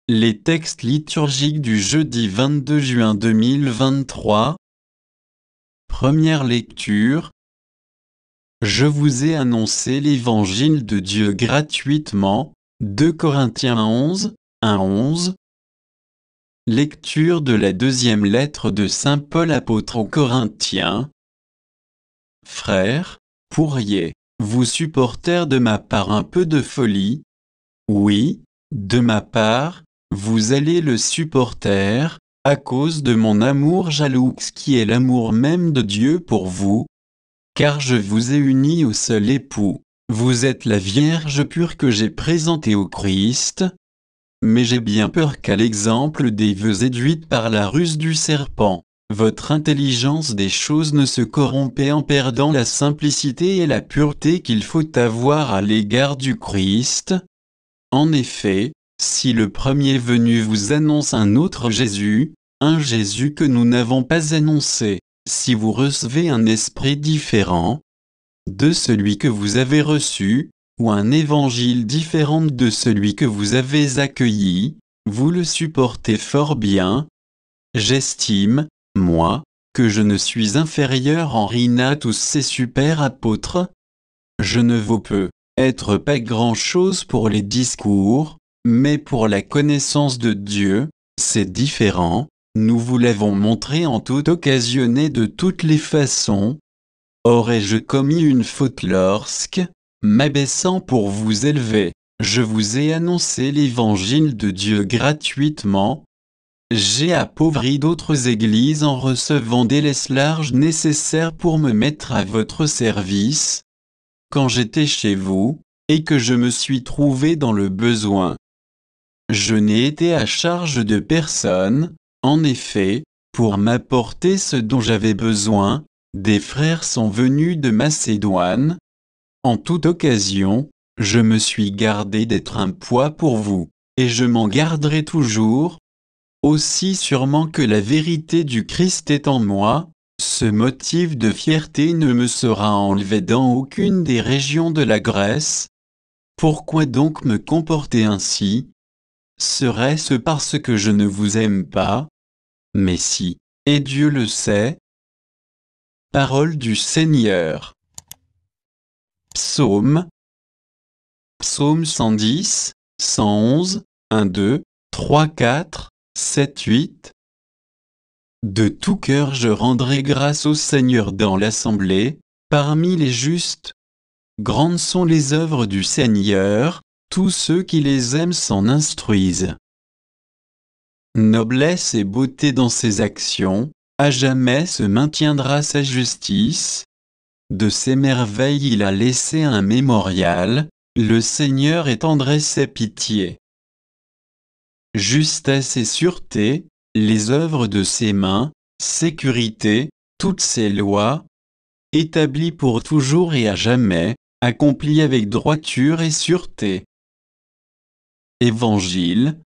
Les textes liturgiques du jeudi 22 juin 2023. Première lecture. Je vous ai annoncé l'évangile de Dieu gratuitement. 2 Corinthiens 11, 1-11. Lecture de la deuxième lettre de saint Paul apôtre aux Corinthiens. Frères, pourriez-vous supporter de ma part un peu de folie? Oui, de ma part, vous allez le supporter, à cause de mon amour jaloux qui est l'amour même de Dieu pour vous. Car je vous ai unis au seul époux, vous êtes la Vierge pure que j'ai présentée au Christ. Mais j'ai bien peur qu'à l'exemple des vœux séduites par la ruse du serpent, votre intelligence des choses ne se corrompe en perdant la simplicité et la pureté qu'il faut avoir à l'égard du Christ. En effet, si le premier venu vous annonce un autre Jésus, un Jésus que nous n'avons pas annoncé, si vous recevez un esprit différent de celui que vous avez reçu, ou un évangile différent de celui que vous avez accueilli, vous le supportez fort bien. J'estime, moi, que je ne suis inférieur en rien à tous ces super apôtres. Je ne vaux peut-être pas grand-chose pour les discours, mais pour la connaissance de Dieu, c'est différent. Nous vous l'avons montré en toute occasion et de toutes les façons. Aurais-je commis une faute lorsque, m'abaissant pour vous élever, je vous ai annoncé l'évangile de Dieu gratuitement? J'ai appauvri d'autres églises en recevant des laisses larges nécessaires pour me mettre à votre service. Quand j'étais chez vous, et que je me suis trouvé dans le besoin, je n'ai été à charge de personne. En effet, pour m'apporter ce dont j'avais besoin, des frères sont venus de Macédoine. En toute occasion, je me suis gardé d'être un poids pour vous, et je m'en garderai toujours. Aussi sûrement que la vérité du Christ est en moi, ce motif de fierté ne me sera enlevé dans aucune des régions de la Grèce. Pourquoi donc me comporter ainsi? Serait-ce parce que je ne vous aime pas? Mais si, et Dieu le sait. Parole du Seigneur. Psaume 110, 111, 1, 2, 3, 4, 7, 8. De tout cœur je rendrai grâce au Seigneur dans l'assemblée, parmi les justes. Grandes sont les œuvres du Seigneur, tous ceux qui les aiment s'en instruisent. Noblesse et beauté dans ses actions, à jamais se maintiendra sa justice. De ses merveilles il a laissé un mémorial, le Seigneur est tendresse et pitié. Justesse et sûreté, les œuvres de ses mains, sécurité, toutes ses lois, établies pour toujours et à jamais, accomplies avec droiture et sûreté. Évangile.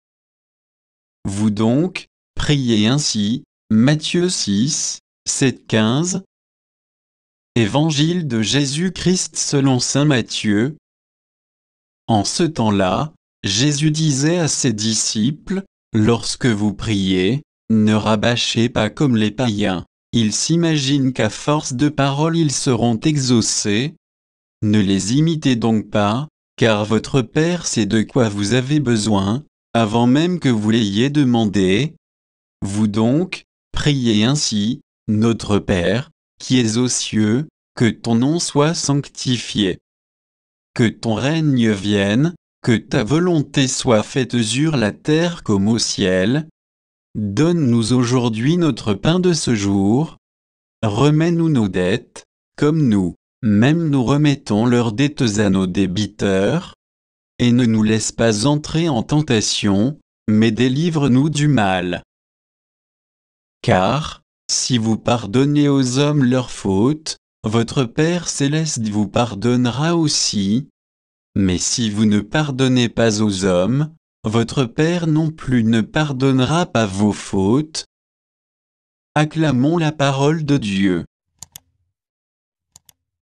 Vous donc, priez ainsi, Matthieu 6, 7, 15. Évangile de Jésus-Christ selon saint Matthieu. En ce temps-là, Jésus disait à ses disciples, lorsque vous priez, ne rabâchez pas comme les païens, ils s'imaginent qu'à force de paroles ils seront exaucés. Ne les imitez donc pas, car votre Père sait de quoi vous avez besoin, avant même que vous l'ayez demandé. Vous donc, priez ainsi, Notre Père, qui es aux cieux, que ton nom soit sanctifié. Que ton règne vienne, que ta volonté soit faite sur la terre comme au ciel. Donne-nous aujourd'hui notre pain de ce jour. Remets-nous nos dettes, comme nous-mêmes nous remettons leurs dettes à nos débiteurs. Et ne nous laisse pas entrer en tentation, mais délivre-nous du mal. Car, si vous pardonnez aux hommes leurs fautes, votre Père céleste vous pardonnera aussi. Mais si vous ne pardonnez pas aux hommes, votre Père non plus ne pardonnera pas vos fautes. Acclamons la parole de Dieu.